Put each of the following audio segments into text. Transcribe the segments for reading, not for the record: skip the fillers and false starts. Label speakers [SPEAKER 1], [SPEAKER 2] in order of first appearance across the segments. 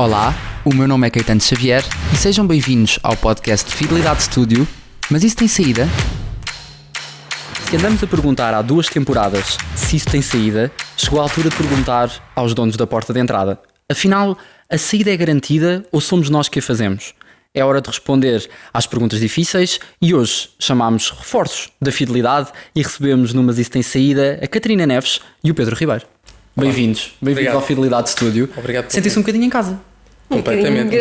[SPEAKER 1] Olá, o meu nome é Caetano Xavier e sejam bem-vindos ao podcast Fidelidade Studio. Mas isso tem saída? Se andamos a perguntar há 2 temporadas se isso tem saída, chegou a altura de perguntar aos donos da porta de entrada. Afinal, a saída é garantida ou somos nós que a fazemos? É hora de responder às perguntas difíceis e hoje chamámos reforços da fidelidade e recebemos no Mas Isso Tem Saída a Catarina Neves e o Pedro Ribeiro. Bem-vindos ao Fidelidade Studio.
[SPEAKER 2] Obrigado.
[SPEAKER 1] Sentem-se um bocadinho em casa.
[SPEAKER 2] Completamente.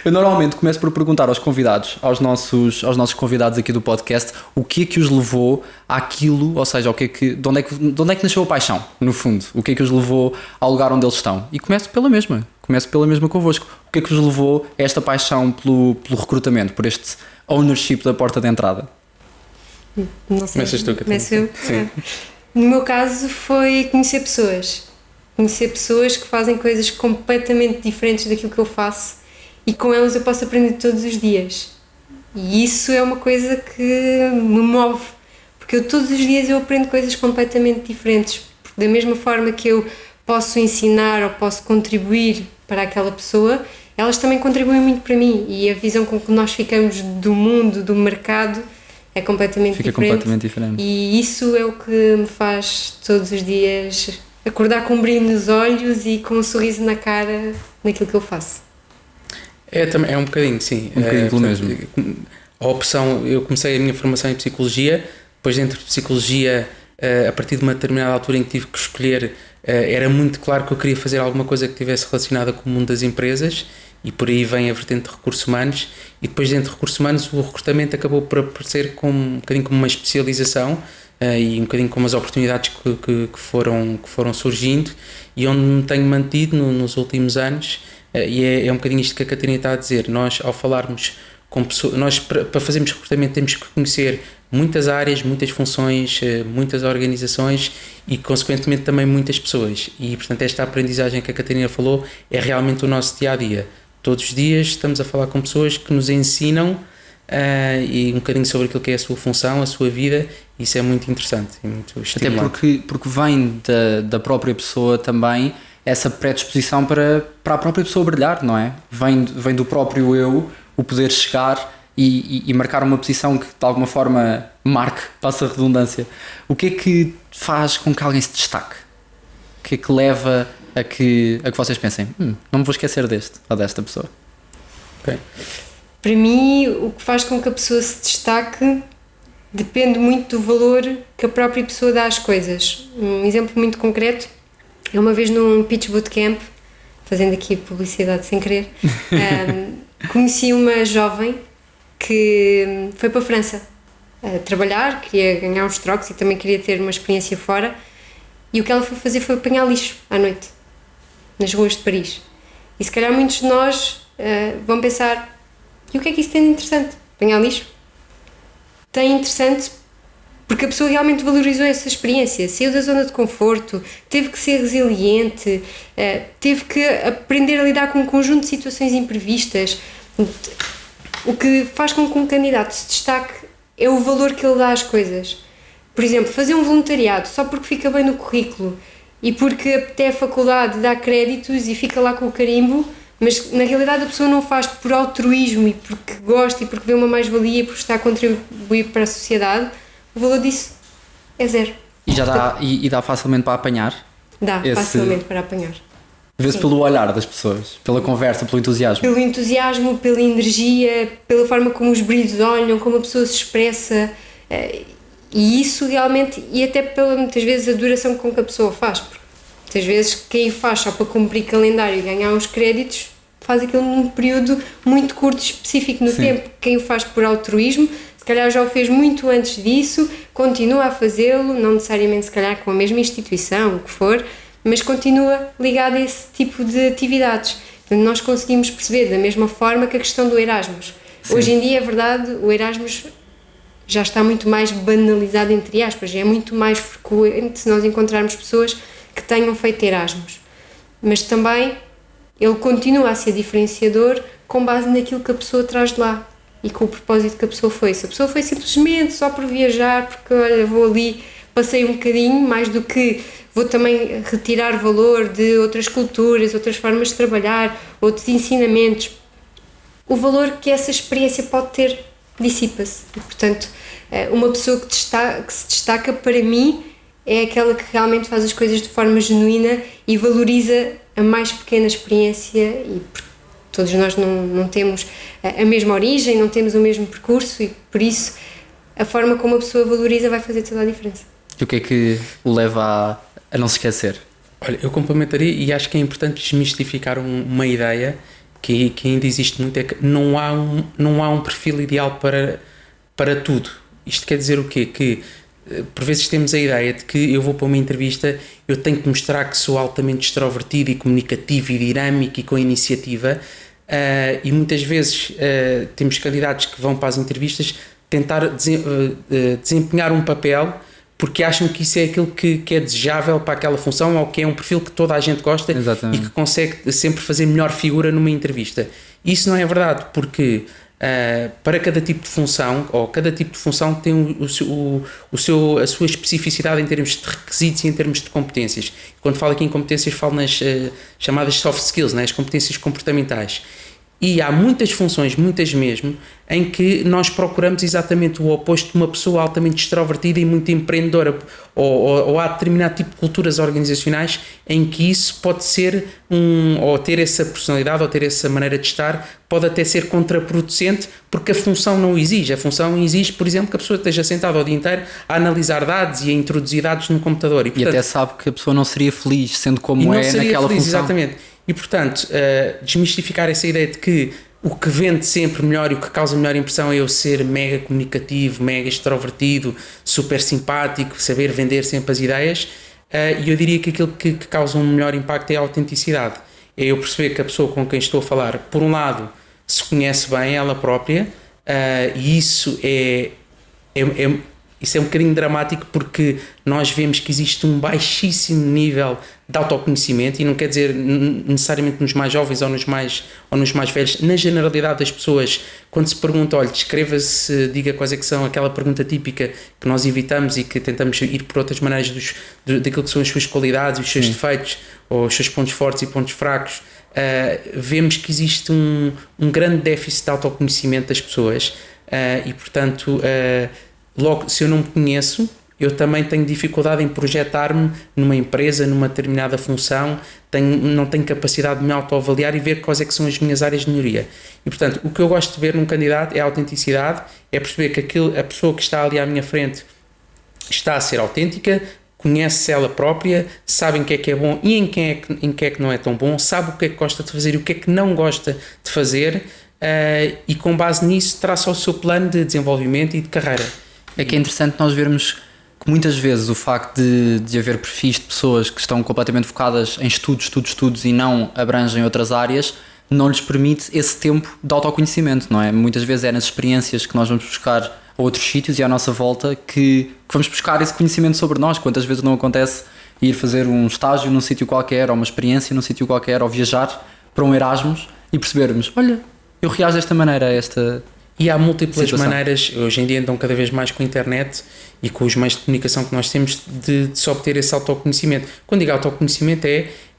[SPEAKER 1] Eu normalmente começo por perguntar aos convidados, aos nossos convidados aqui do podcast, o que é que os levou àquilo, ou seja, de onde é que nasceu a paixão, no fundo? O que é que os levou ao lugar onde eles estão? E começo pela mesma convosco. O que é que vos levou a esta paixão pelo recrutamento, por este ownership da porta de entrada?
[SPEAKER 3] Não sei.
[SPEAKER 2] Começas tu, Catarina.
[SPEAKER 3] Começo eu?
[SPEAKER 2] Sim.
[SPEAKER 3] No meu caso foi conhecer pessoas que fazem coisas completamente diferentes daquilo que eu faço e com elas eu posso aprender todos os dias, e isso é uma coisa que me move, porque todos os dias eu aprendo coisas completamente diferentes, porque da mesma forma que eu posso ensinar ou posso contribuir para aquela pessoa, elas também contribuem muito para mim, e a visão com que nós ficamos do mundo, do mercado, é completamente diferente. E isso é o que me faz todos os dias acordar com um brilho nos olhos e com um sorriso na cara naquilo que eu faço.
[SPEAKER 2] É um bocadinho, sim.
[SPEAKER 1] Um bocadinho pelo mesmo.
[SPEAKER 2] A opção, eu comecei a minha formação em Psicologia, depois dentro de Psicologia, a partir de uma determinada altura em que tive que escolher, era muito claro que eu queria fazer alguma coisa que estivesse relacionada com o mundo das empresas, e por aí vem a vertente de recursos humanos, e depois dentro de recursos humanos o recrutamento acabou por aparecer um bocadinho como uma especialização, e um bocadinho como as oportunidades que foram surgindo, e onde me tenho mantido nos últimos anos, e é um bocadinho isto que a Catarina está a dizer. Nós, ao falarmos com pessoas, nós para fazermos recrutamento temos que conhecer muitas áreas, muitas funções, muitas organizações e consequentemente também muitas pessoas, e portanto esta aprendizagem que a Catarina falou é realmente o nosso dia-a-dia. Todos os dias estamos a falar com pessoas que nos ensinam e um bocadinho sobre aquilo que é a sua função, a sua vida. Isso é muito interessante e muito estimulante.
[SPEAKER 1] Até porque vem da própria pessoa também essa predisposição para a própria pessoa brilhar, não é? Vem do próprio eu o poder chegar e marcar uma posição que de alguma forma marque, passa a redundância. O que é que faz com que alguém se destaque? O que é que leva a que vocês pensem, não me vou esquecer deste ou desta pessoa?
[SPEAKER 2] Okay.
[SPEAKER 3] Para mim, o que faz com que a pessoa se destaque depende muito do valor que a própria pessoa dá às coisas. Um exemplo muito concreto, eu uma vez num pitch bootcamp, fazendo aqui publicidade sem querer, conheci uma jovem que foi para a França a trabalhar, queria ganhar uns trocos e também queria ter uma experiência fora, e o que ela foi fazer foi apanhar lixo à noite, nas ruas de Paris. E se calhar muitos de nós vão pensar, e o que é que isso tem de interessante? Apanhar lixo? Tem interessante porque a pessoa realmente valorizou essa experiência, saiu da zona de conforto, teve que ser resiliente, teve que aprender a lidar com um conjunto de situações imprevistas. O que faz com que um candidato se destaque é o valor que ele dá às coisas. Por exemplo, fazer um voluntariado só porque fica bem no currículo e porque até a faculdade dá créditos e fica lá com o carimbo, mas na realidade a pessoa não faz por altruísmo e porque gosta e porque vê uma mais-valia e porque está a contribuir para a sociedade, o valor disso é zero.
[SPEAKER 1] E dá facilmente para apanhar?
[SPEAKER 3] Dá facilmente para apanhar.
[SPEAKER 1] Vê-se pelo olhar das pessoas, pela conversa, pelo entusiasmo.
[SPEAKER 3] Pelo entusiasmo, pela energia, pela forma como os brilhos olham, como a pessoa se expressa, e isso realmente, e até pela muitas vezes a duração com que a pessoa faz, porque muitas vezes quem faz só para cumprir calendário e ganhar uns créditos faz aquilo num período muito curto, específico no tempo. Quem o faz por altruísmo, se calhar já o fez muito antes disso, continua a fazê-lo, não necessariamente se calhar com a mesma instituição, o que for, mas continua ligado a esse tipo de atividades. Portanto, nós conseguimos perceber da mesma forma que a questão do Erasmus. Sim. Hoje em dia, é verdade, o Erasmus já está muito mais banalizado, entre aspas, já é muito mais frequente se nós encontrarmos pessoas que tenham feito Erasmus. Mas também ele continua a ser diferenciador com base naquilo que a pessoa traz de lá e com o propósito que a pessoa foi. Se a pessoa foi simplesmente só por viajar, porque olha, vou ali passei um bocadinho, mais do que vou também retirar valor de outras culturas, outras formas de trabalhar, outros ensinamentos. O valor que essa experiência pode ter dissipa-se. E, portanto, uma pessoa que se destaca, para mim, é aquela que realmente faz as coisas de forma genuína e valoriza a mais pequena experiência, e todos nós não temos a mesma origem, não temos o mesmo percurso, e por isso a forma como a pessoa valoriza vai fazer toda a diferença.
[SPEAKER 1] E o que é que o leva a não se esquecer?
[SPEAKER 2] Olha, eu complementaria, e acho que é importante desmistificar uma ideia que ainda existe muito, é que não há um perfil ideal para tudo. Isto quer dizer o quê? Que por vezes temos a ideia de que eu vou para uma entrevista, eu tenho que mostrar que sou altamente extrovertido e comunicativo e dinâmico e com iniciativa, e muitas vezes temos candidatos que vão para as entrevistas tentar desempenhar um papel porque acham que isso é aquilo que é desejável para aquela função, ou que é um perfil que toda a gente gosta. Exatamente. E que consegue sempre fazer melhor figura numa entrevista. Isso não é verdade, porque para cada tipo de função, ou cada tipo de função tem a sua especificidade em termos de requisitos e em termos de competências. Quando falo aqui em competências, falo nas chamadas soft skills, né, as competências comportamentais. E há muitas funções, muitas mesmo, em que nós procuramos exatamente o oposto de uma pessoa altamente extrovertida e muito empreendedora, ou há determinado tipo de culturas organizacionais em que isso pode ser ou ter essa personalidade, ou ter essa maneira de estar, pode até ser contraproducente, porque a função não exige. A função exige, por exemplo, que a pessoa esteja sentada o dia inteiro a analisar dados e a introduzir dados no computador.
[SPEAKER 1] E, portanto, até sabe que a pessoa não seria feliz sendo como é naquela função.
[SPEAKER 2] Exatamente. E, portanto, desmistificar essa ideia de que o que vende sempre melhor e o que causa melhor impressão é eu ser mega comunicativo, mega extrovertido, super simpático, saber vender sempre as ideias, e eu diria que aquilo que causa um melhor impacto é a autenticidade. É eu perceber que a pessoa com quem estou a falar, por um lado, se conhece bem ela própria, e isso isso é um bocadinho dramático, porque nós vemos que existe um baixíssimo nível de autoconhecimento, e não quer dizer necessariamente nos mais jovens ou nos mais velhos. Na generalidade das pessoas, quando se pergunta, olha, descreva-se, diga quais é que são, aquela pergunta típica que nós evitamos e que tentamos ir por outras maneiras daquilo que são as suas qualidades, os seus defeitos, ou os seus pontos fortes e pontos fracos, vemos que existe um grande déficit de autoconhecimento das pessoas, e portanto, logo, se eu não me conheço, eu também tenho dificuldade em projetar-me numa empresa, numa determinada função, não tenho capacidade de me autoavaliar e ver quais é que são as minhas áreas de melhoria. E, portanto, o que eu gosto de ver num candidato é a autenticidade, é perceber que a pessoa que está ali à minha frente está a ser autêntica, conhece-se ela própria, sabe em que é bom e em que é que não é tão bom, sabe o que é que gosta de fazer e o que é que não gosta de fazer, e com base nisso traça o seu plano de desenvolvimento e de carreira.
[SPEAKER 1] É que é interessante nós vermos que muitas vezes o facto de haver perfis de pessoas que estão completamente focadas em estudos e não abrangem outras áreas, não lhes permite esse tempo de autoconhecimento, não é? Muitas vezes é nas experiências que nós vamos buscar a outros sítios e à nossa volta que vamos buscar esse conhecimento sobre nós. Quantas vezes não acontece ir fazer um estágio num sítio qualquer, ou uma experiência num sítio qualquer, ou viajar para um Erasmus e percebermos, olha, eu reajo desta maneira a esta...
[SPEAKER 2] E há múltiplas maneiras, hoje em dia andam cada vez mais com a internet e com os meios de comunicação que nós temos de se obter esse autoconhecimento. Quando digo autoconhecimento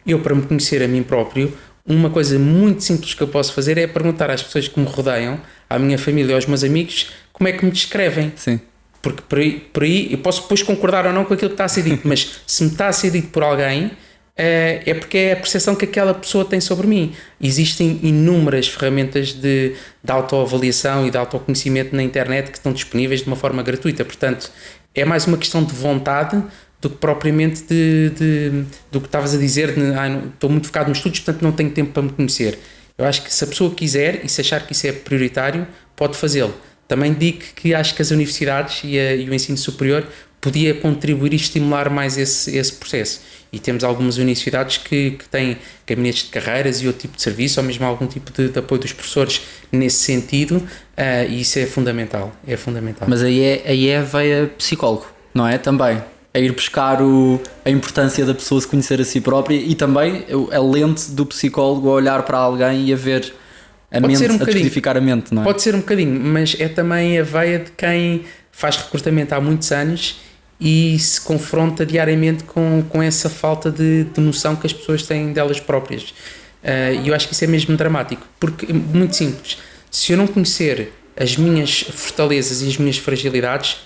[SPEAKER 2] eu para me conhecer a mim próprio, uma coisa muito simples que eu posso fazer é perguntar às pessoas que me rodeiam, à minha família, aos meus amigos, como é que me descrevem.
[SPEAKER 1] Sim.
[SPEAKER 2] Porque por aí eu posso depois concordar ou não com aquilo que está a ser dito, mas se me está a ser dito por alguém, é porque é a percepção que aquela pessoa tem sobre mim. Existem inúmeras ferramentas de autoavaliação e de autoconhecimento na internet que estão disponíveis de uma forma gratuita, portanto é mais uma questão de vontade do que propriamente do que estavas a dizer, estou muito focado nos estudos, portanto não tenho tempo para me conhecer. Eu acho que se a pessoa quiser e se achar que isso é prioritário, pode fazê-lo. Também digo que acho que as universidades e o ensino superior podia contribuir e estimular mais esse processo. E temos algumas universidades que têm gabinetes de carreiras e outro tipo de serviço, ou mesmo algum tipo de apoio dos professores nesse sentido, e isso é fundamental.
[SPEAKER 1] Mas aí é a veia psicólogo, não é? Também. A ir buscar a importância da pessoa se conhecer a si própria, e também a lente do psicólogo a olhar para alguém e a ver a mente, a descodificar a mente, não é?
[SPEAKER 2] Pode ser um bocadinho, mas é também a veia de quem faz recrutamento há muitos anos e se confronta diariamente com essa falta de noção que as pessoas têm delas próprias. E eu acho que isso é mesmo dramático, porque, muito simples, se eu não conhecer as minhas fortalezas e as minhas fragilidades,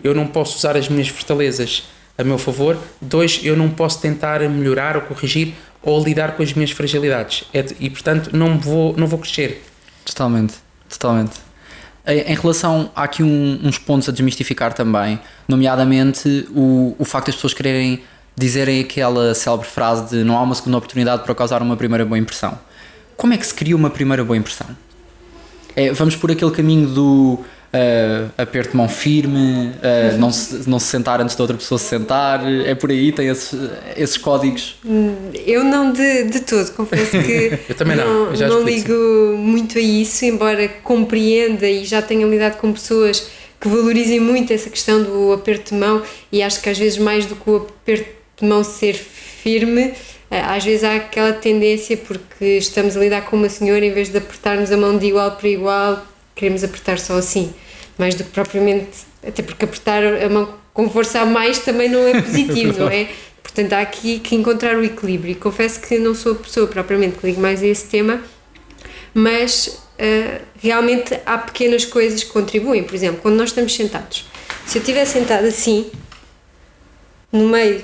[SPEAKER 2] eu não posso usar as minhas fortalezas a meu favor, 2, eu não posso tentar melhorar ou corrigir ou lidar com as minhas fragilidades, e portanto não vou crescer.
[SPEAKER 1] Totalmente. Em relação, há aqui uns pontos a desmistificar também, nomeadamente o facto das pessoas quererem dizerem aquela célebre frase de não há uma segunda oportunidade para causar uma primeira boa impressão. Como é que se cria uma primeira boa impressão? Vamos por aquele caminho do aperto de mão firme, não se sentar antes da outra pessoa se sentar, é por aí, tem esses códigos?
[SPEAKER 3] Eu não de todo, confesso que
[SPEAKER 2] eu também não
[SPEAKER 3] ligo muito a isso, embora compreenda e já tenha lidado com pessoas que valorizem muito essa questão do aperto de mão, e acho que às vezes mais do que o aperto de mão ser firme, às vezes há aquela tendência, porque estamos a lidar com uma senhora, em vez de apertarmos a mão de igual para igual, queremos apertar só assim, mais do que propriamente, até porque apertar a mão com força a mais também não é positivo, não é? Portanto, há aqui que encontrar o equilíbrio, e confesso que não sou a pessoa propriamente que ligo mais a esse tema, mas realmente há pequenas coisas que contribuem. Por exemplo, quando nós estamos sentados, se eu estiver sentada assim, no meio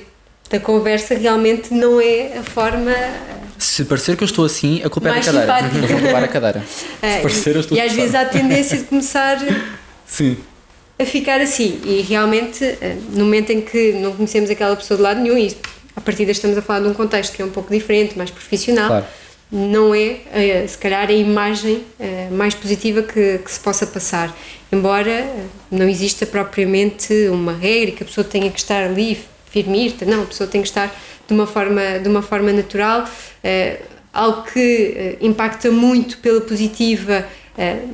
[SPEAKER 3] da conversa, realmente não é a forma...
[SPEAKER 1] Se parecer que eu estou assim, a culpa é da cadeira.
[SPEAKER 3] Simpática.
[SPEAKER 1] Eu vou roubar a cadeira. Se parecer, eu estou
[SPEAKER 3] e às vezes há a tendência de começar
[SPEAKER 1] Sim.
[SPEAKER 3] a ficar assim, e realmente no momento em que não conhecemos aquela pessoa de lado nenhum, e a partir daí estamos a falar de um contexto que é um pouco diferente, mais profissional,
[SPEAKER 1] Claro.
[SPEAKER 3] Não é se calhar a imagem mais positiva que se possa passar, embora não exista propriamente uma regra que a pessoa tenha que estar ali firme, não, a pessoa tem que estar de uma forma natural. Algo que impacta muito pela positiva,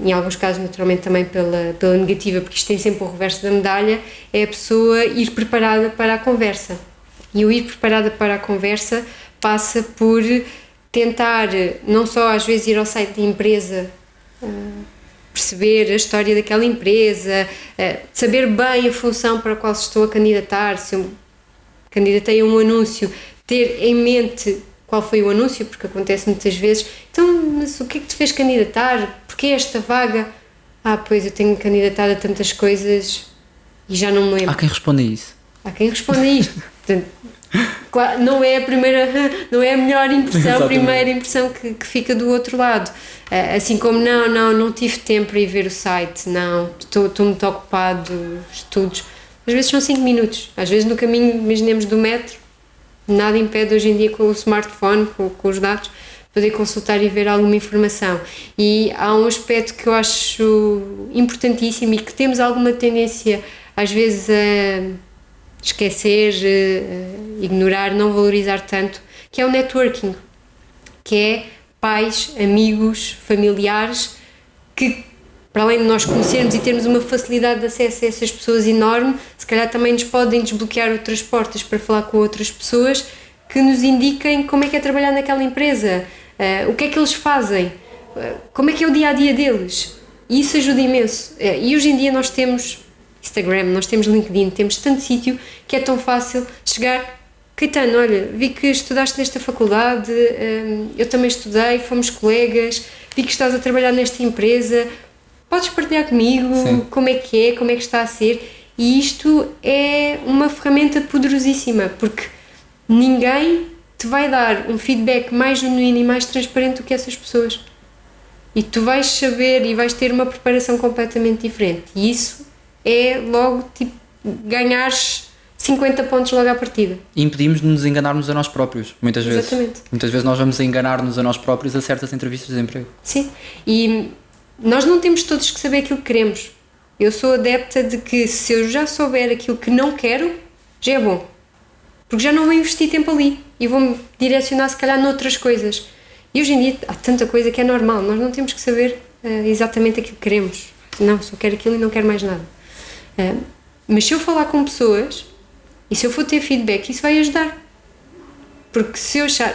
[SPEAKER 3] em alguns casos naturalmente também pela negativa, porque isto tem sempre o reverso da medalha, é a pessoa ir preparada para a conversa. E o ir preparada para a conversa passa por tentar, não só às vezes ir ao site da empresa, perceber a história daquela empresa, saber bem a função para a qual se estou a candidatar, se eu candidatei a um anúncio, ter em mente qual foi o anúncio, porque acontece muitas vezes, então, mas o que é que te fez candidatar? Porquê esta vaga? Pois eu tenho candidatado a tantas coisas e já não me lembro.
[SPEAKER 1] Há quem responda a isso.
[SPEAKER 3] Há quem responda a isto. Portanto, claro, não é a melhor impressão, a primeira impressão que fica do outro lado. Assim como não tive tempo para ir ver o site, não, estou muito ocupado, estudos. Às vezes são 5 minutos, às vezes no caminho, imaginemos, do metro, nada impede hoje em dia com o smartphone, com os dados, poder consultar e ver alguma informação. E há um aspecto que eu acho importantíssimo e que temos alguma tendência às vezes a esquecer, ignorar, não valorizar tanto, que é o networking, que é pais, amigos, familiares, que para além de nós conhecermos e termos uma facilidade de acesso a essas pessoas enorme, se calhar também nos podem desbloquear outras portas para falar com outras pessoas que nos indiquem como é que é trabalhar naquela empresa, o que é que eles fazem, como é que é o dia-a-dia deles, e isso ajuda imenso. E hoje em dia nós temos Instagram, nós temos LinkedIn, temos tanto sítio que é tão fácil chegar. Caetano, olha, vi que estudaste nesta faculdade, eu também estudei, fomos colegas, vi que estás a trabalhar nesta empresa, podes partilhar comigo? Sim. Como é que está a ser? E isto é uma ferramenta poderosíssima, porque ninguém te vai dar um feedback mais genuíno e mais transparente do que essas pessoas. E tu vais saber e vais ter uma preparação completamente diferente. E isso é logo, tipo, ganhares 50 pontos logo à partida.
[SPEAKER 1] E impedimos de nos enganarmos a nós próprios, muitas vezes.
[SPEAKER 3] Exatamente.
[SPEAKER 1] Muitas vezes nós vamos enganar-nos a nós próprios a certas entrevistas de emprego.
[SPEAKER 3] Sim, e nós não temos todos que saber aquilo que queremos. Eu sou adepta de que se eu já souber aquilo que não quero, já é bom. Porque já não vou investir tempo ali e vou-me direcionar se calhar noutras coisas. E hoje em dia há tanta coisa que é normal, nós não temos que saber exatamente aquilo que queremos. Não, só quero aquilo e não quero mais nada. Mas se eu falar com pessoas e se eu for ter feedback, isso vai ajudar. Porque se eu achar,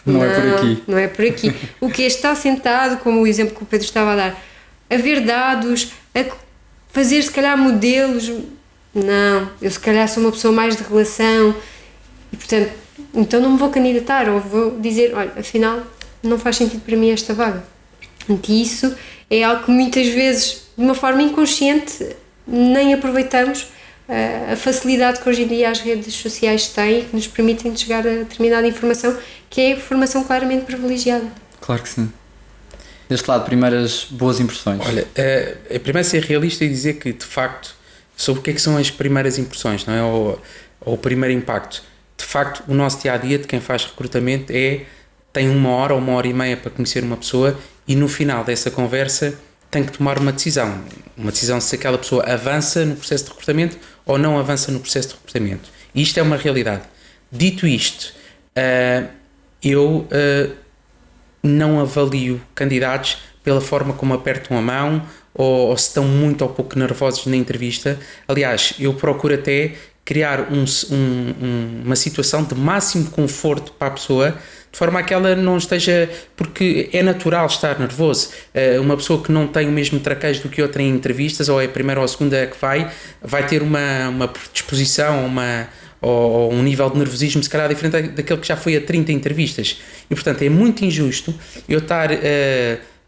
[SPEAKER 1] não é por aqui.
[SPEAKER 3] Não é por aqui. O que é estar sentado, como o exemplo que o Pedro estava a dar, a ver dados, a fazer se calhar modelos, não, eu se calhar sou uma pessoa mais de relação e portanto, então não me vou candidatar ou vou dizer, olha, afinal não faz sentido para mim esta vaga. E isso é algo que muitas vezes, de uma forma inconsciente, nem aproveitamos a facilidade que hoje em dia as redes sociais têm e que nos permitem chegar a determinada informação, que é informação claramente privilegiada.
[SPEAKER 1] Claro que sim. Deste lado, primeiras boas impressões.
[SPEAKER 2] Olha, é primeiro ser realista e dizer que, de facto, sobre o que é que são as primeiras impressões, não é? Ou o primeiro impacto. De facto, o nosso dia-a-dia de quem faz recrutamento tem 1 hora ou 1h30 para conhecer uma pessoa e no final dessa conversa tem que tomar uma decisão se aquela pessoa avança no processo de recrutamento ou não avança no processo de recrutamento. E isto é uma realidade. Dito isto, eu não avalio candidatos pela forma como apertam a mão ou se estão muito ou pouco nervosos na entrevista. Aliás, eu procuro até criar uma situação de máximo conforto para a pessoa, de forma a que ela não esteja, porque é natural estar nervoso. Uma pessoa que não tem o mesmo traquejo do que outra em entrevistas, ou é a primeira ou a segunda que vai ter uma predisposição, ou um nível de nervosismo se calhar diferente daquele que já foi a 30 entrevistas. E portanto é muito injusto eu estar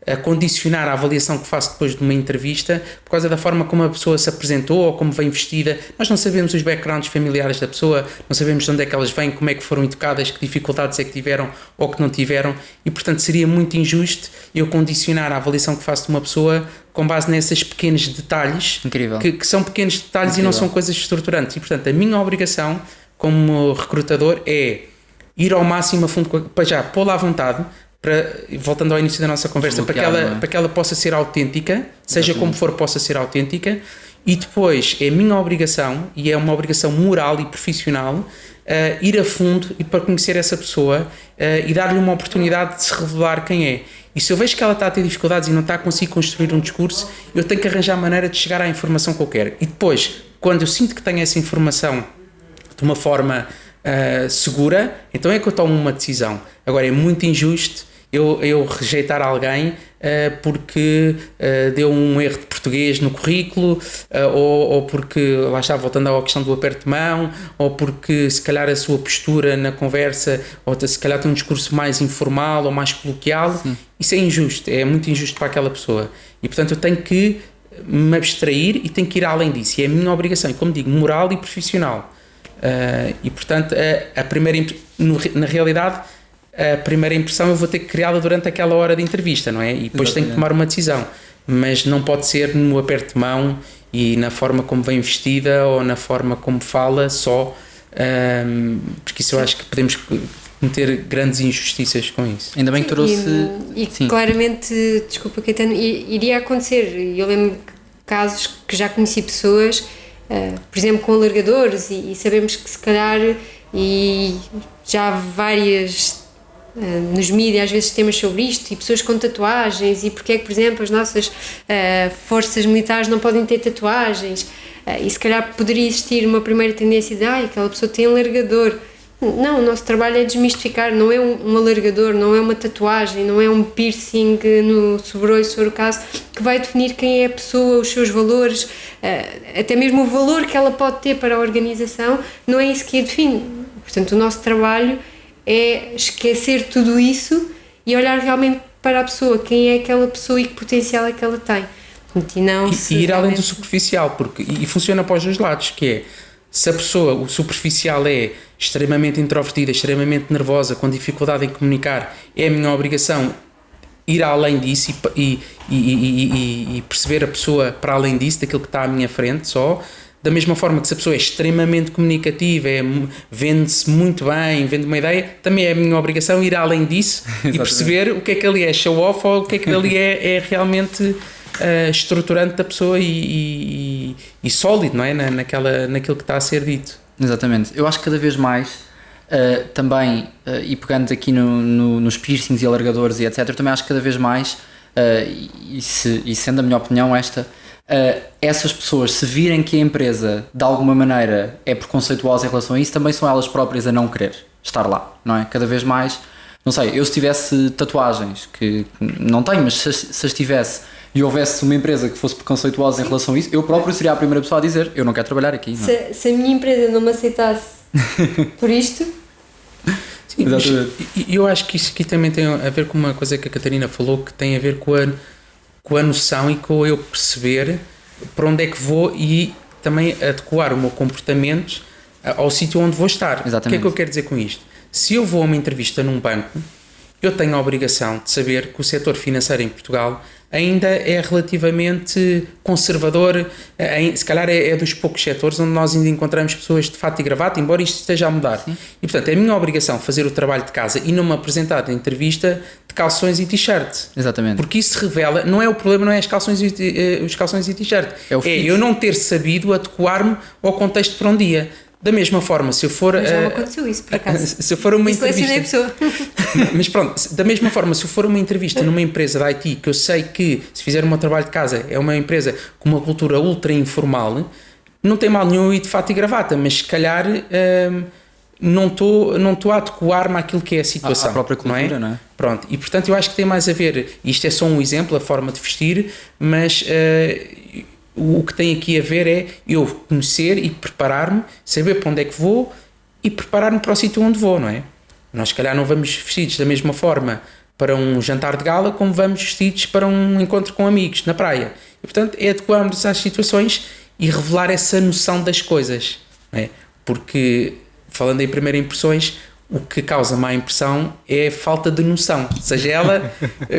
[SPEAKER 2] a condicionar a avaliação que faço depois de uma entrevista por causa da forma como a pessoa se apresentou ou como vem vestida. Nós não sabemos os backgrounds familiares da pessoa, não sabemos de onde é que elas vêm, como é que foram educadas, que dificuldades é que tiveram ou que não tiveram, e portanto seria muito injusto eu condicionar a avaliação que faço de uma pessoa com base nesses pequenos detalhes.
[SPEAKER 1] Incrível.
[SPEAKER 2] Que são pequenos detalhes. Incrível. E não são coisas estruturantes, e portanto a minha obrigação como recrutador é ir ao máximo a fundo, para já pô-la à vontade, voltando ao início da nossa conversa, para que ela possa ser autêntica, seja como for, possa ser autêntica, e depois é minha obrigação, e é uma obrigação moral e profissional, ir a fundo e para conhecer essa pessoa e dar-lhe uma oportunidade de se revelar quem é. E se eu vejo que ela está a ter dificuldades e não está a conseguir construir um discurso, eu tenho que arranjar maneira de chegar à informação que eu quero. E depois, quando eu sinto que tenho essa informação de uma forma segura, então é que eu tomo uma decisão. Agora, é muito injusto eu rejeitar alguém porque deu um erro de português no currículo, ou porque, lá está, voltando à questão do aperto de mão, ou porque se calhar a sua postura na conversa, ou se calhar tem um discurso mais informal ou mais coloquial. Sim. Isso é injusto, é muito injusto para aquela pessoa. E portanto eu tenho que me abstrair e tenho que ir além disso. E é a minha obrigação, e como digo, moral e profissional. E portanto na realidade a primeira impressão eu vou ter que criá-la durante aquela hora de entrevista, não é? E depois tenho que tomar uma decisão, mas não pode ser no aperto de mão e na forma como vem vestida ou na forma como fala só, porque isso eu acho que podemos cometer grandes injustiças com isso.
[SPEAKER 1] Ainda bem que trouxe...
[SPEAKER 3] E claramente, desculpa Caetano, iria acontecer. Eu lembro de casos que já conheci pessoas, por exemplo com alargadores, e sabemos que se calhar, e já há várias... nos mídias às vezes temas sobre isto, e pessoas com tatuagens, e porque é que, por exemplo, as nossas forças militares não podem ter tatuagens, e se calhar poderia existir uma primeira tendência de aquela pessoa tem alargador. Não, o nosso trabalho é desmistificar, não é um alargador, não é uma tatuagem, não é um piercing no sobrolho, se for o caso, que vai definir quem é a pessoa, os seus valores, até mesmo o valor que ela pode ter para a organização, não é isso que a define. Portanto, o nosso trabalho é esquecer tudo isso e olhar realmente para a pessoa, quem é aquela pessoa e que potencial é que ela tem.
[SPEAKER 2] E ir além do superficial, e funciona para os dois lados, que é, se a pessoa, o superficial é extremamente introvertida, extremamente nervosa, com dificuldade em comunicar, é a minha obrigação ir além disso e perceber a pessoa para além disso, daquilo que está à minha frente só. Da mesma forma que se a pessoa é extremamente comunicativa, vende-se muito bem, vende uma ideia, também é a minha obrigação ir além disso e perceber o que é que ali é show-off ou o que é que ali é realmente estruturante da pessoa e sólido, não é? Naquilo que está a ser dito. Exatamente.
[SPEAKER 1] Eu acho que cada vez mais também, e pegando aqui nos piercings e alargadores e etc., também acho que cada vez mais, e sendo a minha opinião esta, essas pessoas, se virem que a empresa de alguma maneira é preconceituosa em relação a isso, também são elas próprias a não querer estar lá, não é? Cada vez mais, não sei, eu se tivesse tatuagens, que não tenho, mas se as tivesse, e houvesse uma empresa que fosse preconceituosa em relação a isso, eu próprio seria a primeira pessoa a dizer, eu não quero trabalhar aqui. Não é?
[SPEAKER 3] Se a minha empresa não me aceitasse por isto...
[SPEAKER 2] Sim, mas eu acho que isto aqui também tem a ver com uma coisa que a Catarina falou, que tem a ver com a noção e com eu perceber para onde é que vou e também adequar o meu comportamento ao sítio onde vou estar.
[SPEAKER 1] Exatamente.
[SPEAKER 2] O que é que eu quero dizer com isto? Se eu vou a uma entrevista num banco, eu tenho a obrigação de saber que o setor financeiro em Portugal ainda é relativamente conservador, se calhar é dos poucos setores onde nós ainda encontramos pessoas de fato e gravata, embora isto esteja a mudar. Sim. E portanto é a minha obrigação fazer o trabalho de casa e não me apresentar na entrevista de calções e t-shirt.
[SPEAKER 1] Exatamente.
[SPEAKER 2] Porque isso revela, não é o problema, não é os calções e t-shirt, é eu não ter sabido adequar-me ao contexto para um dia. Da mesma forma, se eu for...
[SPEAKER 3] Mas já me aconteceu isso, por acaso.
[SPEAKER 2] Se eu for uma entrevista...
[SPEAKER 3] a pessoa.
[SPEAKER 2] Mas pronto, da mesma forma, se eu for uma entrevista numa empresa de IT, que eu sei que, se fizer o meu trabalho de casa, é uma empresa com uma cultura ultra informal, não tem mal nenhum ir de fato e gravata, mas se calhar não estou a adequar-me àquilo que é a situação.
[SPEAKER 1] A própria cultura, não é?
[SPEAKER 2] Pronto, e portanto eu acho que tem mais a ver, isto é só um exemplo, a forma de vestir, mas... o que tem aqui a ver é eu conhecer e preparar-me, saber para onde é que vou e preparar-me para o sítio onde vou, não é? Nós, se calhar, não vamos vestidos da mesma forma para um jantar de gala como vamos vestidos para um encontro com amigos na praia. E, portanto, é adequar-nos às situações e revelar essa noção das coisas, não é? Porque, falando em primeiras impressões, o que causa má impressão é a falta de noção, seja ela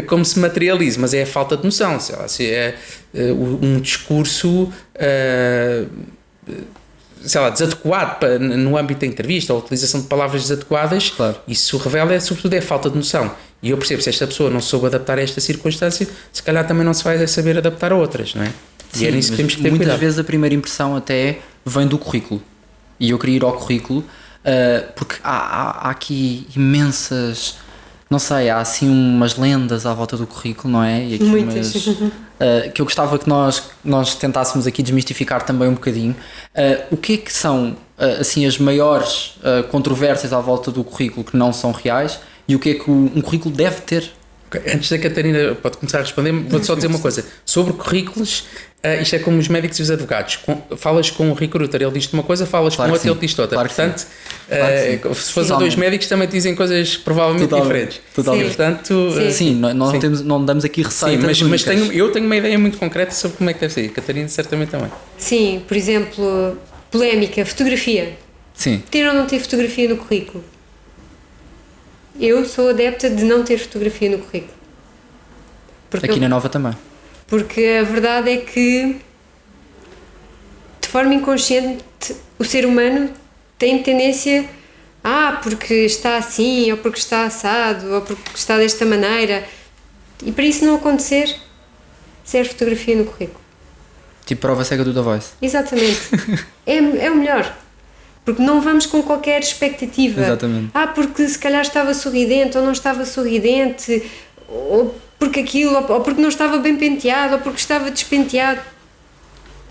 [SPEAKER 2] como se materialize, mas é a falta de noção, se é um discurso desadequado no âmbito da entrevista, ou a utilização de palavras desadequadas,
[SPEAKER 1] claro.
[SPEAKER 2] Isso revela, sobretudo, é a falta de noção. E eu percebo, se esta pessoa não soube adaptar a esta circunstância, se calhar também não se vai saber adaptar a outras, não é?
[SPEAKER 1] Sim,
[SPEAKER 2] e é nisso que temos que ter
[SPEAKER 1] muitas
[SPEAKER 2] cuidado.
[SPEAKER 1] vezes a primeira impressão até vem do currículo, e eu queria ir ao currículo, porque há aqui imensas, não sei, há assim umas lendas à volta do currículo, não é? E aqui
[SPEAKER 3] muitas.
[SPEAKER 1] Que eu gostava que nós tentássemos aqui desmistificar também um bocadinho. O que é que são assim as maiores controvérsias à volta do currículo que não são reais e o que é que um currículo deve ter?
[SPEAKER 2] Okay. Antes da Catarina pode começar a responder, vou só dizer uma coisa sobre currículos. Isto é como os médicos e os advogados. Falas com o recruiter, ele diz-te uma coisa, falas
[SPEAKER 1] claro
[SPEAKER 2] com outro, ele diz outra.
[SPEAKER 1] Claro.
[SPEAKER 2] Portanto, se fores a dois médicos, também te dizem coisas provavelmente diferentes.
[SPEAKER 1] Totalmente.
[SPEAKER 2] Portanto,
[SPEAKER 1] sim, não damos aqui receitas.
[SPEAKER 2] Sim, mas eu tenho uma ideia muito concreta sobre como é que deve ser. A Catarina certamente também.
[SPEAKER 3] Sim, por exemplo, polémica, fotografia.
[SPEAKER 1] Sim.
[SPEAKER 3] Ter ou não ter fotografia no currículo? Eu sou adepta de não ter fotografia no currículo.
[SPEAKER 1] Aqui na Nova também.
[SPEAKER 3] Porque a verdade é que, de forma inconsciente, o ser humano tem tendência porque está assim, ou porque está assado, ou porque está desta maneira. E para isso não acontecer, zero fotografia no currículo.
[SPEAKER 1] Tipo prova cega do The Voice.
[SPEAKER 3] Exatamente. é o melhor. Porque não vamos com qualquer expectativa.
[SPEAKER 1] Exatamente.
[SPEAKER 3] Porque se calhar estava sorridente ou não estava sorridente, ou porque aquilo, ou porque não estava bem penteado, ou porque estava despenteado.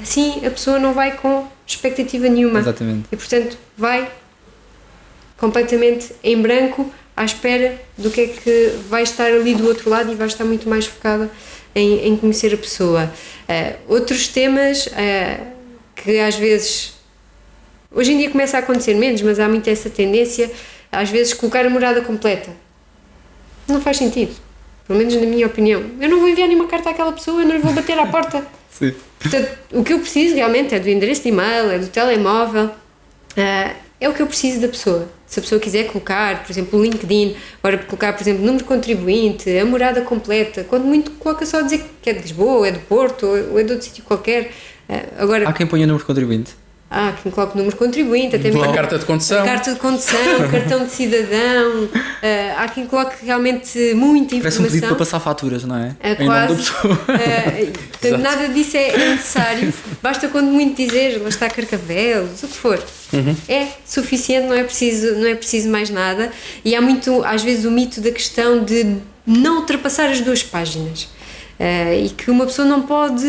[SPEAKER 3] Assim a pessoa não vai com expectativa nenhuma.
[SPEAKER 1] Exatamente.
[SPEAKER 3] E portanto vai completamente em branco à espera do que é que vai estar ali do outro lado e vai estar muito mais focada em conhecer a pessoa. Outros temas que às vezes, hoje em dia começa a acontecer menos, mas há muito essa tendência, às vezes colocar a morada completa. Não faz sentido. Pelo menos na minha opinião. Eu não vou enviar nenhuma carta àquela pessoa, eu não lhe vou bater à porta.
[SPEAKER 1] Sim.
[SPEAKER 3] Portanto, o que eu preciso realmente é do endereço de e-mail, é do telemóvel, é o que eu preciso da pessoa. Se a pessoa quiser colocar, por exemplo, o LinkedIn, agora colocar, por exemplo, número de contribuinte, a morada completa, quando muito coloca só a dizer que é de Lisboa, ou é do Porto, ou é de outro sítio qualquer. Agora,
[SPEAKER 1] há quem ponha número de contribuinte.
[SPEAKER 3] Quem coloca o número de contribuinte, até mesmo
[SPEAKER 2] a carta de condução,
[SPEAKER 3] o cartão de cidadão, há quem coloque realmente muita informação.
[SPEAKER 1] Parece um pedido para passar faturas, não é?
[SPEAKER 3] Quase.
[SPEAKER 1] Em nome da pessoa.
[SPEAKER 3] Portanto, nada disso é necessário, basta quando muito dizer, lá está Carcavelos, o que for. É suficiente, não é preciso mais nada. E há muito, às vezes, o mito da questão de não ultrapassar as 2 páginas. E que uma pessoa não pode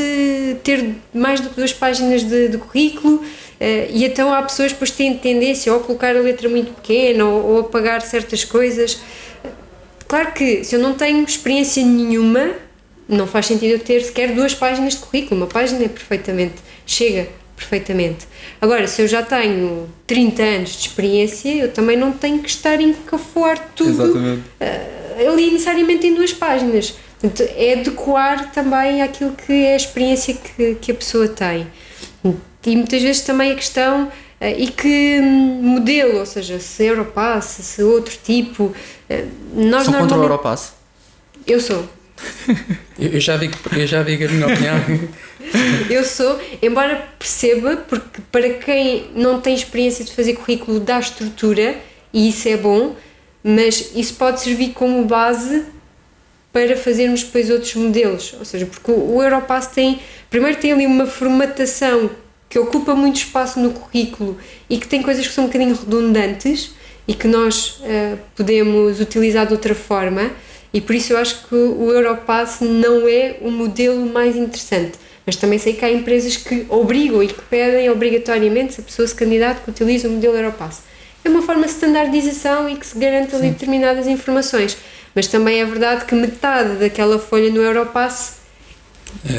[SPEAKER 3] ter mais do que 2 páginas de currículo, e então há pessoas que depois têm tendência ou a colocar a letra muito pequena ou apagar certas coisas. Claro que se eu não tenho experiência nenhuma, não faz sentido eu ter sequer 2 páginas de currículo, uma página é chega perfeitamente. Agora, se eu já tenho 30 anos de experiência, eu também não tenho que estar a encafuar tudo ali necessariamente em 2 páginas. Portanto, é adequar também àquilo que é a experiência que a pessoa tem. E muitas vezes também a questão, e que modelo, ou seja, se Europass, se outro tipo, nós
[SPEAKER 1] São contra o Europass?
[SPEAKER 3] Eu sou.
[SPEAKER 2] Eu já digo a minha opinião.
[SPEAKER 3] Eu sou, embora perceba, porque para quem não tem experiência de fazer currículo dá estrutura, e isso é bom, mas isso pode servir como base para fazermos depois outros modelos, ou seja, porque o Europass primeiro tem ali uma formatação que ocupa muito espaço no currículo e que tem coisas que são um bocadinho redundantes e que nós podemos utilizar de outra forma, e por isso eu acho que o Europass não é o modelo mais interessante, mas também sei que há empresas que obrigam e que pedem obrigatoriamente, se a pessoa se candidata, que utilize o modelo Europass. É uma forma de standardização e que se garante ali determinadas informações, mas também é verdade que metade daquela folha no Europass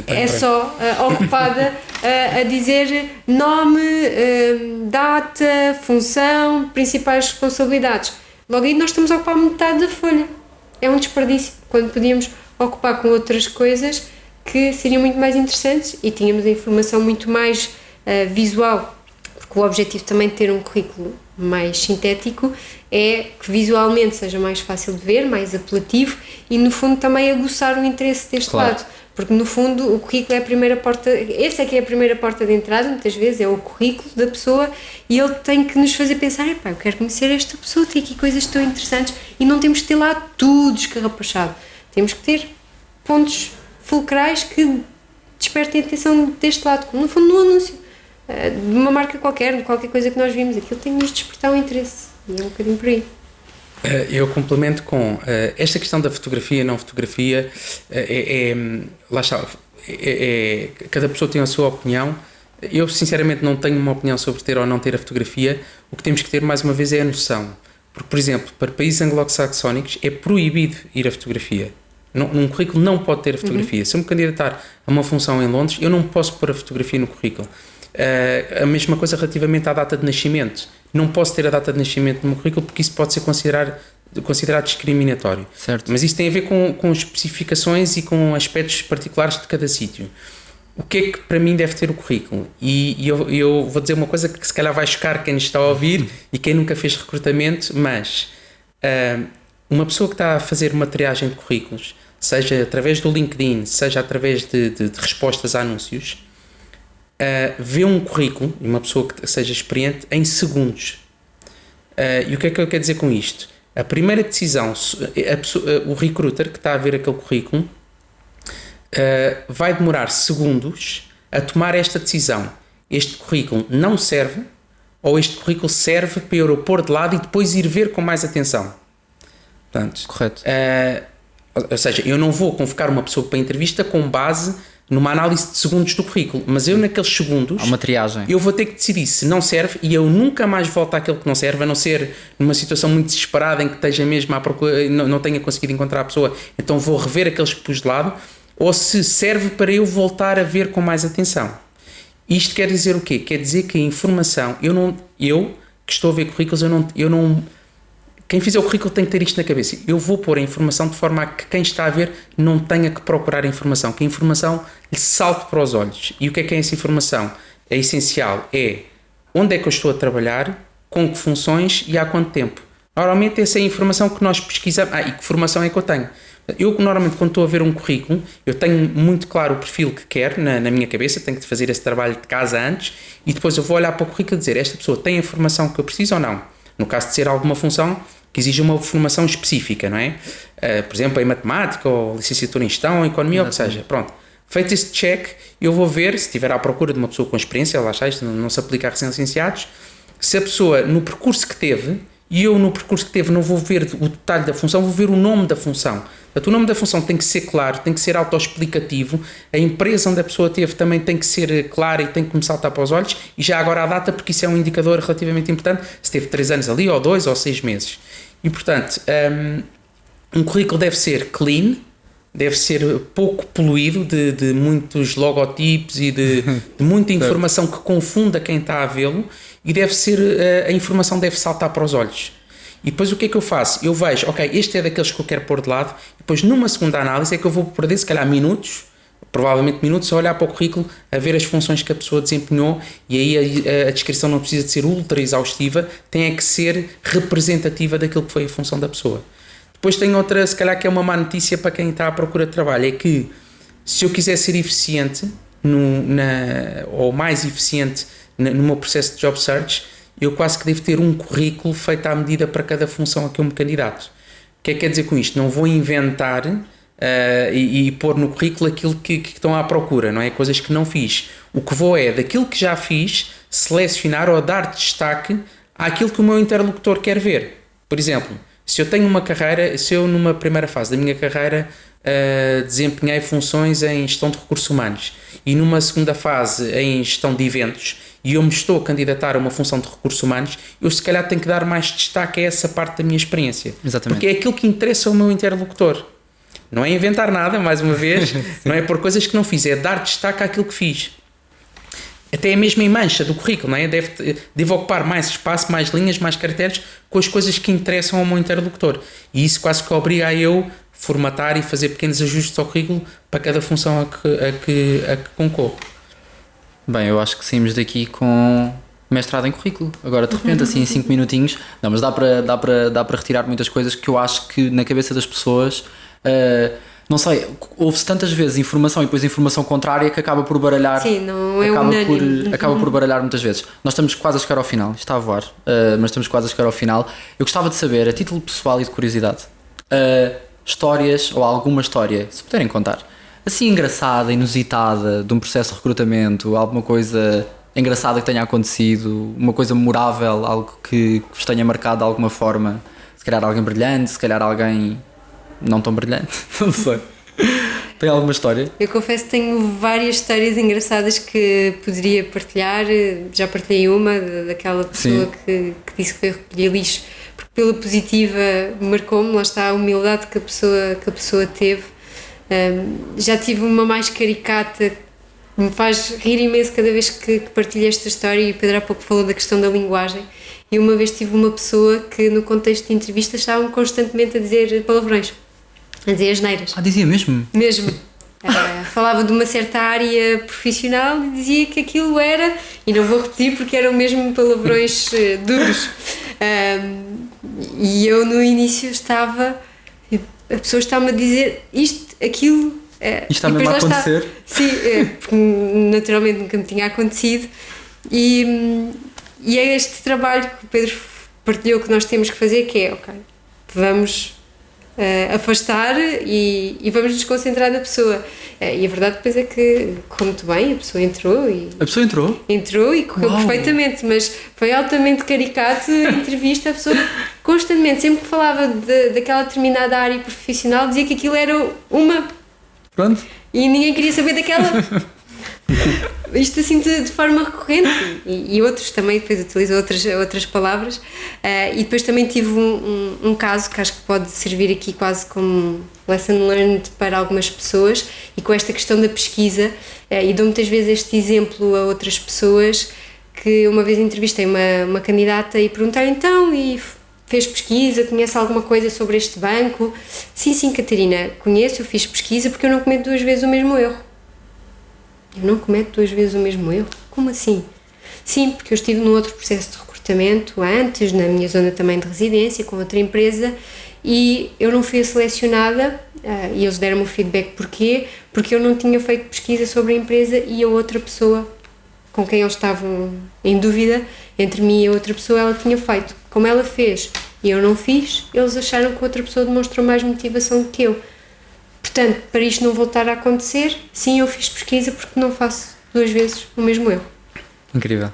[SPEAKER 3] é só ocupada a dizer nome, data, função, principais responsabilidades. Logo aí nós estamos a ocupar metade da folha. É um desperdício, quando podíamos ocupar com outras coisas que seriam muito mais interessantes e tínhamos a informação muito mais visual, porque o objetivo também de ter um currículo mais sintético é que visualmente seja mais fácil de ver, mais apelativo e no fundo também aguçar o interesse deste lado, porque no fundo o currículo é a primeira porta, essa é que é a primeira porta de entrada, muitas vezes é o currículo da pessoa e ele tem que nos fazer pensar, eu quero conhecer esta pessoa, tem aqui coisas tão interessantes e não temos que ter lá tudo escarrapachado, temos que ter pontos fulcrais que despertem a atenção deste lado, como no fundo no anúncio de uma marca qualquer, de qualquer coisa que nós vimos, aquilo tem que nos despertar o interesse e é um bocadinho por aí.
[SPEAKER 2] Eu complemento com esta questão da fotografia, não fotografia, lá está, cada pessoa tem a sua opinião. Eu sinceramente não tenho uma opinião sobre ter ou não ter a fotografia. O que temos que ter mais uma vez é a noção, porque por exemplo, para países anglo-saxónicos é proibido ir à fotografia. Um currículo não pode ter a fotografia. Se eu me candidatar a uma função em Londres, eu não posso pôr a fotografia no currículo. A mesma coisa relativamente à data de nascimento. Não posso ter a data de nascimento no meu currículo porque isso pode ser considerado discriminatório.
[SPEAKER 1] Certo.
[SPEAKER 2] Mas isso tem a ver com especificações e com aspectos particulares de cada sítio. O que é que para mim deve ter o currículo? E eu vou dizer uma coisa que se calhar vai chocar quem está a ouvir e quem nunca fez recrutamento, mas uma pessoa que está a fazer uma triagem de currículos, seja através do LinkedIn, seja através de respostas a anúncios, vê um currículo, uma pessoa que seja experiente, em segundos. E o que é que eu quero dizer com isto? A primeira decisão, o recruiter que está a ver aquele currículo vai demorar segundos a tomar esta decisão. Este currículo não serve, ou este currículo serve para eu pôr de lado e depois ir ver com mais atenção. Portanto,
[SPEAKER 1] correto.
[SPEAKER 2] Ou seja, eu não vou convocar uma pessoa para a entrevista com base numa análise de segundos do currículo, mas eu naqueles segundos
[SPEAKER 1] há uma triagem.
[SPEAKER 2] Eu vou ter que decidir se não serve e eu nunca mais volto àquele que não serve, a não ser numa situação muito desesperada em que esteja mesmo à procura, não tenha conseguido encontrar a pessoa, então vou rever aqueles que pus de lado, ou se serve para eu voltar a ver com mais atenção. Isto quer dizer o quê? Quer dizer que a informação, eu que estou a ver currículos, quem fizer o currículo tem que ter isto na cabeça. Eu vou pôr a informação de forma a que quem está a ver não tenha que procurar a informação, que a informação lhe salte para os olhos. E o que é essa informação? É essencial, é onde é que eu estou a trabalhar, com que funções e há quanto tempo. Normalmente essa é a informação que nós pesquisamos. E que formação é que eu tenho? Eu normalmente quando estou a ver um currículo, eu tenho muito claro o perfil que quero na minha cabeça, tenho que fazer esse trabalho de casa antes e depois eu vou olhar para o currículo e dizer, esta pessoa tem a formação que eu preciso ou não? No caso de ser alguma função que exige uma formação específica, não é? Por exemplo, em matemática ou licenciatura em gestão ou economia, ou o que seja. Pronto. Feito esse check, eu vou ver, se estiver à procura de uma pessoa com experiência, lá está, isto não se aplica a recém-licenciados, se a pessoa, no percurso que teve, e eu no percurso que teve não vou ver o detalhe da função, vou ver o nome da função. Portanto, o nome da função tem que ser claro, tem que ser autoexplicativo, a empresa onde a pessoa teve também tem que ser clara e tem que começar a estar para os olhos, e já agora a data, porque isso é um indicador relativamente importante, se teve 3 anos ali, ou 2, ou 6 meses. E, portanto, um currículo deve ser clean, deve ser pouco poluído de muitos logotipos e de muita informação que confunda quem está a vê-lo, e deve ser, a informação deve saltar para os olhos. E depois o que é que eu faço? Eu vejo, ok, este é daqueles que eu quero pôr de lado, e depois numa segunda análise é que eu vou perder se calhar minutos, provavelmente minutos, a olhar para o currículo, a ver as funções que a pessoa desempenhou, e aí a descrição não precisa de ser ultra exaustiva, tem é que ser representativa daquilo que foi a função da pessoa. Depois tem outra, se calhar que é uma má notícia para quem está à procura de trabalho, é que se eu quiser ser eficiente, ou mais eficiente no meu processo de job search, eu quase que devo ter um currículo feito à medida para cada função a que eu me candidato. O que é que quer dizer com isto? Não vou inventar e pôr no currículo aquilo que estão à procura, não é? Coisas que não fiz. O que vou é, daquilo que já fiz, selecionar ou dar destaque àquilo que o meu interlocutor quer ver. Por exemplo, se eu tenho uma carreira, se eu numa primeira fase da minha carreira desempenhei funções em gestão de recursos humanos e numa segunda fase em gestão de eventos, e eu me estou a candidatar a uma função de recursos humanos, eu se calhar tenho que dar mais destaque a essa parte da minha experiência. Exatamente. Porque é aquilo que interessa ao meu interlocutor. Não é inventar nada, mais uma vez, não é pôr coisas que não fiz, é dar destaque àquilo que fiz. Até a mesma em mancha do currículo, não é? Deve ocupar mais espaço, mais linhas, mais caracteres com as coisas que interessam ao meu interlocutor. E isso quase que obriga a eu formatar e fazer pequenos ajustes ao currículo para cada função a que concorro.
[SPEAKER 1] Bem, eu acho que saímos daqui com mestrado em currículo. Agora, de repente, assim, em 5 minutinhos. Não, mas dá para retirar muitas coisas que eu acho que na cabeça das pessoas... não sei, houve-se tantas vezes informação e depois informação contrária que acaba por baralhar.
[SPEAKER 3] Sim, não é unânime.
[SPEAKER 1] Acaba por baralhar muitas vezes. Nós estamos quase a chegar ao final, está a voar, mas estamos quase a chegar ao final. Eu gostava de saber, a título pessoal e de curiosidade, histórias ou alguma história, se puderem contar, assim engraçada, inusitada, de um processo de recrutamento, alguma coisa engraçada que tenha acontecido, uma coisa memorável, algo que vos tenha marcado de alguma forma, se calhar alguém brilhante, se calhar alguém não tão brilhante, não sei. Tem alguma história?
[SPEAKER 3] Eu confesso que tenho várias histórias engraçadas que poderia partilhar. Já partilhei uma daquela pessoa que disse que foi recolher lixo, porque pela positiva marcou-me, lá está a humildade que a pessoa teve. Já tive uma mais caricata, me faz rir imenso cada vez que partilho esta história, e o Pedro há pouco falou da questão da linguagem. E uma vez tive uma pessoa que no contexto de entrevistas estavam constantemente a dizer palavrões, a dizer asneiras.
[SPEAKER 1] Dizia mesmo?
[SPEAKER 3] Mesmo. Falava de uma certa área profissional e dizia que aquilo era, e não vou repetir porque eram mesmo palavrões duros. E eu no início a pessoa estava-me a dizer isto, aquilo.
[SPEAKER 1] Isto está mesmo a acontecer?
[SPEAKER 3] Sim, porque naturalmente nunca me tinha acontecido. E é este trabalho que o Pedro partilhou que nós temos que fazer, que é, ok, vamos afastar e vamos nos concentrar na pessoa. E a verdade depois é que correu muito bem, a pessoa entrou.
[SPEAKER 1] A pessoa entrou?
[SPEAKER 3] Entrou e correu perfeitamente, mas foi altamente caricato a entrevista. A pessoa constantemente, sempre que falava daquela determinada área profissional, dizia que aquilo era uma...
[SPEAKER 1] Pronto.
[SPEAKER 3] E ninguém queria saber daquela... Isto assim de forma recorrente, e outros também depois utilizam outras palavras. E depois também tive um caso que acho que pode servir aqui quase como lesson learned para algumas pessoas, e com esta questão da pesquisa, e dou muitas vezes este exemplo a outras pessoas, que uma vez entrevistei uma candidata e perguntei então, e fez pesquisa, conhece alguma coisa sobre este banco? Sim, Catarina, conheço, eu fiz pesquisa porque eu não cometo 2 vezes o mesmo erro. Eu não cometo 2 vezes o mesmo erro? Como assim? Sim, porque eu estive num outro processo de recrutamento antes, na minha zona também de residência, com outra empresa, e eu não fui selecionada, e eles deram-me o feedback porquê? Porque eu não tinha feito pesquisa sobre a empresa e a outra pessoa com quem eles estavam em dúvida, entre mim e a outra pessoa, ela tinha feito. Como ela fez e eu não fiz, eles acharam que a outra pessoa demonstrou mais motivação do que eu. Portanto, para isto não voltar a acontecer, sim, eu fiz pesquisa porque não faço 2 vezes o mesmo erro.
[SPEAKER 1] Incrível.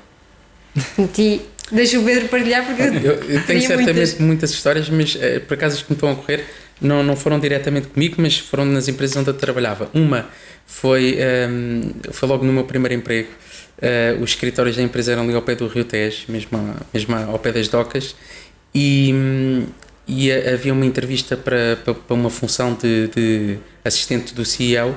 [SPEAKER 3] E deixa o Pedro partilhar porque
[SPEAKER 2] eu tenho certamente muitas histórias, mas por acaso as que me estão a ocorrer não foram diretamente comigo, mas foram nas empresas onde eu trabalhava. Uma foi logo no meu primeiro emprego. Os escritórios da empresa eram ali ao pé do Rio Tejo, mesmo ao pé das docas, e e havia uma entrevista para uma função de assistente do CEO,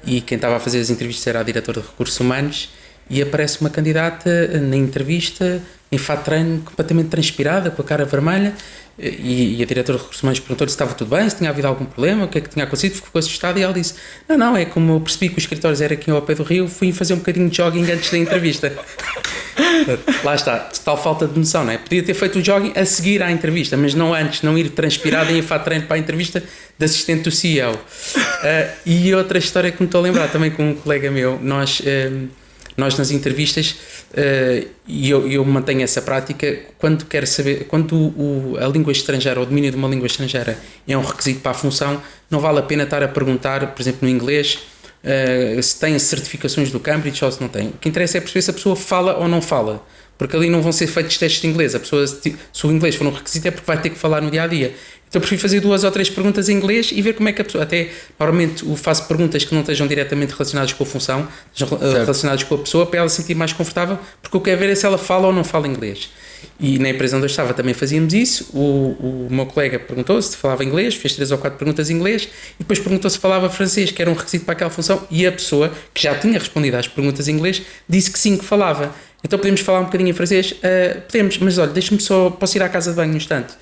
[SPEAKER 2] e quem estava a fazer as entrevistas era a diretora de recursos humanos, e aparece uma candidata na entrevista em fato de treino, completamente transpirada, com a cara vermelha, e a diretora de recursos humanos perguntou-lhe se estava tudo bem, se tinha havido algum problema, o que é que tinha acontecido, ficou assustada, e ela disse: não, é como eu percebi que os escritórios eram aqui ao pé do Rio, fui fazer um bocadinho de jogging antes da entrevista. Lá está, total falta de noção, não é? Podia ter feito o jogging a seguir à entrevista, mas não antes, não ir transpirado em fato de treino para a entrevista de assistente do CEO. E outra história que me estou a lembrar também com um colega meu, nós nas entrevistas, e eu mantenho essa prática, quando quero saber, quando a língua estrangeira, ou o domínio de uma língua estrangeira é um requisito para a função, não vale a pena estar a perguntar, por exemplo, no inglês, se tem certificações do Cambridge ou se não tem. O que interessa é perceber se a pessoa fala ou não fala, porque ali não vão ser feitos testes de inglês. A pessoa, se o inglês for um requisito, é porque vai ter que falar no dia a dia. Então eu prefiro fazer 2 ou 3 perguntas em inglês e ver como é que a pessoa, até normalmente faço perguntas que não estejam diretamente relacionadas com a função, estejam relacionadas com a pessoa, para ela se sentir mais confortável, porque eu quero ver é se ela fala ou não fala inglês. E na empresa onde eu estava também fazíamos isso. O meu colega perguntou se falava inglês, fez 3 ou 4 perguntas em inglês, e depois perguntou se falava francês, que era um requisito para aquela função, e a pessoa, que já tinha respondido às perguntas em inglês, disse que sim, que falava. Então podemos falar um bocadinho em francês? Podemos, mas olha, deixa-me só, posso ir à casa de banho um instante?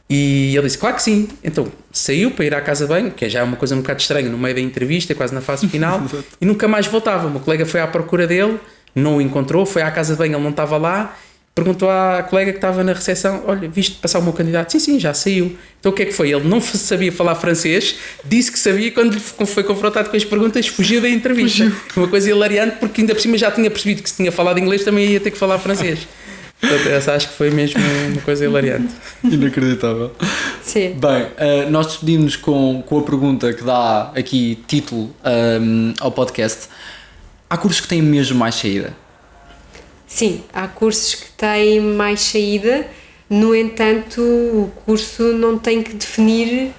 [SPEAKER 2] E ele disse, claro que sim. Então saiu para ir à casa de banho, que já é uma coisa um bocado estranha, no meio da entrevista, quase na fase final, e nunca mais voltava. O meu colega foi à procura dele, não o encontrou, foi à casa de banho, ele não estava lá, perguntou à colega que estava na recepção, olha, viste passar o meu candidato? Sim, já saiu. Então o que é que foi? Ele não sabia falar francês, disse que sabia, quando foi confrontado com as perguntas, fugiu da entrevista. Uma coisa hilariante, porque ainda por cima já tinha percebido que se tinha falado inglês também ia ter que falar francês. Portanto, essa acho que foi mesmo uma coisa hilariante.
[SPEAKER 1] Inacreditável.
[SPEAKER 3] Sim.
[SPEAKER 1] Bem, nós despedimos com a pergunta que dá aqui título ao podcast. Há cursos que têm mesmo mais saída?
[SPEAKER 3] Sim, há cursos que têm mais saída, no entanto, o curso não tem que definir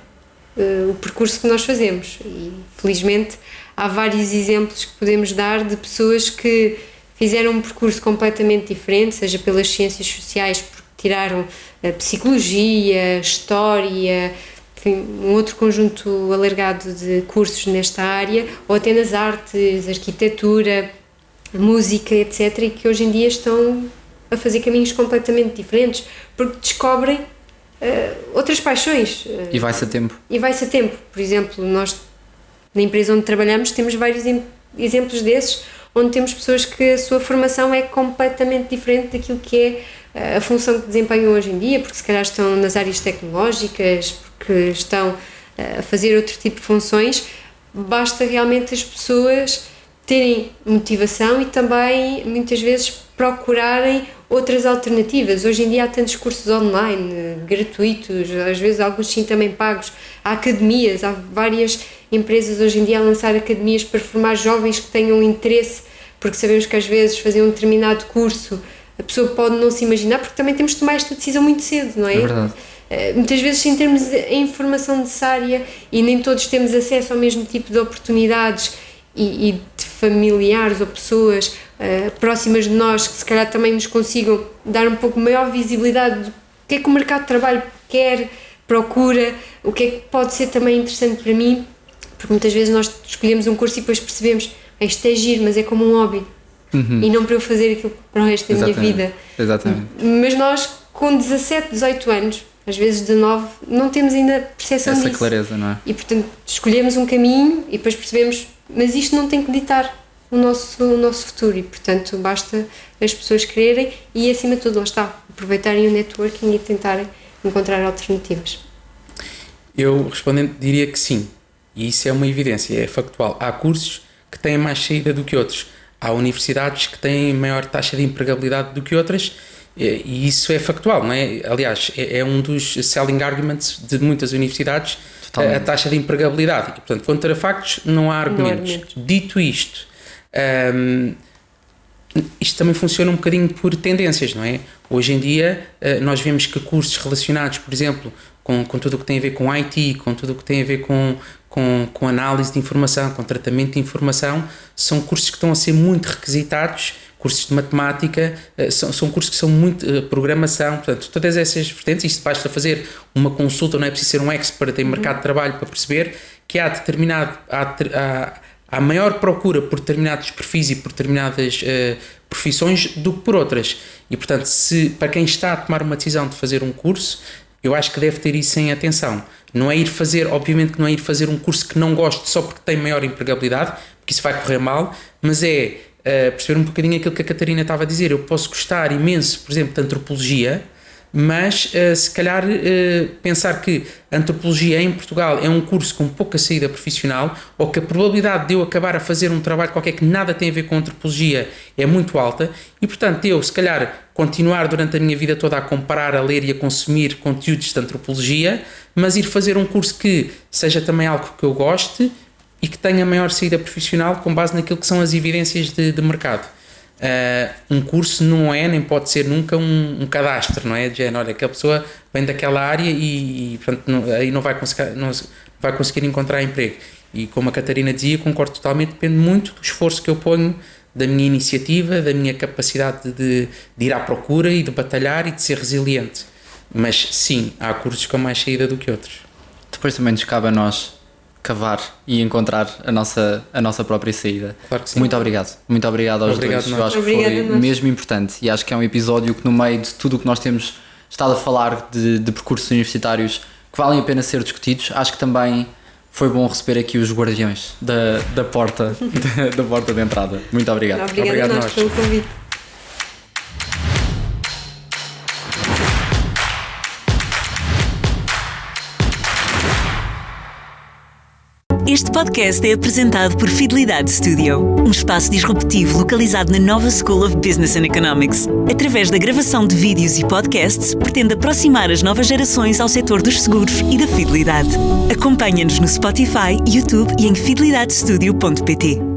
[SPEAKER 3] o percurso que nós fazemos. E, felizmente, há vários exemplos que podemos dar de pessoas que fizeram um percurso completamente diferente, seja pelas ciências sociais, porque tiraram psicologia, história, enfim, um outro conjunto alargado de cursos nesta área, ou até nas artes, arquitetura, música, etc., e que hoje em dia estão a fazer caminhos completamente diferentes, porque descobrem outras paixões.
[SPEAKER 1] E vai-se a tempo.
[SPEAKER 3] Por exemplo, nós, na empresa onde trabalhamos, temos vários exemplos desses, onde temos pessoas que a sua formação é completamente diferente daquilo que é a função que desempenham hoje em dia, porque se calhar estão nas áreas tecnológicas, porque estão a fazer outro tipo de funções. Basta realmente as pessoas terem motivação e também, muitas vezes, procurarem outras alternativas. Hoje em dia há tantos cursos online, gratuitos, às vezes alguns sim também pagos. Há academias, há várias empresas hoje em dia a lançar academias para formar jovens que tenham interesse, porque sabemos que às vezes fazer um determinado curso a pessoa pode não se imaginar, porque também temos de tomar esta decisão muito cedo, não é?
[SPEAKER 1] É verdade.
[SPEAKER 3] Muitas vezes sem termos a informação necessária e nem todos temos acesso ao mesmo tipo de oportunidades e de familiares ou pessoas próximas de nós que se calhar também nos consigam dar um pouco maior visibilidade do que é que o mercado de trabalho quer, procura, o que é que pode ser também interessante para mim, porque muitas vezes nós escolhemos um curso e depois percebemos isto é giro, mas é como um hobby e não para eu fazer aquilo para o resto da minha vida.
[SPEAKER 1] Exatamente.
[SPEAKER 3] Mas nós com 17, 18 anos, às vezes 19, não temos ainda percepção disso.
[SPEAKER 1] Essa clareza, não é?
[SPEAKER 3] E portanto escolhemos um caminho e depois percebemos, mas isto não tem que ditar o nosso futuro e portanto basta as pessoas quererem e acima de tudo lá está, aproveitarem o networking e tentarem encontrar alternativas.
[SPEAKER 2] Eu respondendo diria que sim, e isso é uma evidência, é factual. Há cursos que têm mais saída do que outros, há universidades que têm maior taxa de empregabilidade do que outras, e isso é factual, não é? Aliás, é um dos selling arguments de muitas universidades, a taxa de empregabilidade. E, portanto, contra factos não há argumentos. Dito isto, isto também funciona um bocadinho por tendências, não é? Hoje em dia nós vemos que cursos relacionados, por exemplo, com tudo o que tem a ver com IT, com tudo o que tem a ver com análise de informação, com tratamento de informação, são cursos que estão a ser muito requisitados cursos de matemática, são cursos que são muito programação, portanto, todas essas vertentes. Isto basta fazer uma consulta, não é preciso ser um expert em mercado de trabalho para perceber que há maior procura por determinados perfis e por determinadas profissões do que por outras. E, portanto, para quem está a tomar uma decisão de fazer um curso, eu acho que deve ter isso em atenção. Não é obviamente que não é ir fazer um curso que não goste só porque tem maior empregabilidade, porque isso vai correr mal, mas perceber um bocadinho aquilo que a Catarina estava a dizer. Eu posso gostar imenso, por exemplo, de antropologia, mas se calhar pensar que a antropologia em Portugal é um curso com pouca saída profissional, ou que a probabilidade de eu acabar a fazer um trabalho qualquer que nada tem a ver com antropologia é muito alta, e portanto eu se calhar continuar durante a minha vida toda a comparar, a ler e a consumir conteúdos de antropologia, mas ir fazer um curso que seja também algo que eu goste e que tenha maior saída profissional com base naquilo que são as evidências de mercado. Um curso não é, nem pode ser nunca um cadastro, não é? De género, olha, aquela pessoa vem daquela área e portanto, aí não vai conseguir encontrar emprego. E como a Catarina dizia, concordo totalmente, depende muito do esforço que eu ponho, da minha iniciativa, da minha capacidade de ir à procura e de batalhar e de ser resiliente. Mas sim, há cursos com mais saída do que outros.
[SPEAKER 1] Depois também nos cabe a nós cavar e encontrar a nossa própria saída.
[SPEAKER 2] Claro que sim.
[SPEAKER 1] Muito obrigado aos dois. Eu acho que foi mesmo importante, e acho que é um episódio que, no meio de tudo o que nós temos estado a falar de percursos universitários que valem a pena ser discutidos, acho que também foi bom receber aqui os guardiões da porta da porta de entrada. Muito obrigado.
[SPEAKER 3] Obrigado a nós pelo convite.
[SPEAKER 4] Este podcast é apresentado por Fidelidade Studio, um espaço disruptivo localizado na Nova School of Business and Economics. Através da gravação de vídeos e podcasts, pretende aproximar as novas gerações ao setor dos seguros e da fidelidade. Acompanha-nos no Spotify, YouTube e em fidelidadestudio.pt.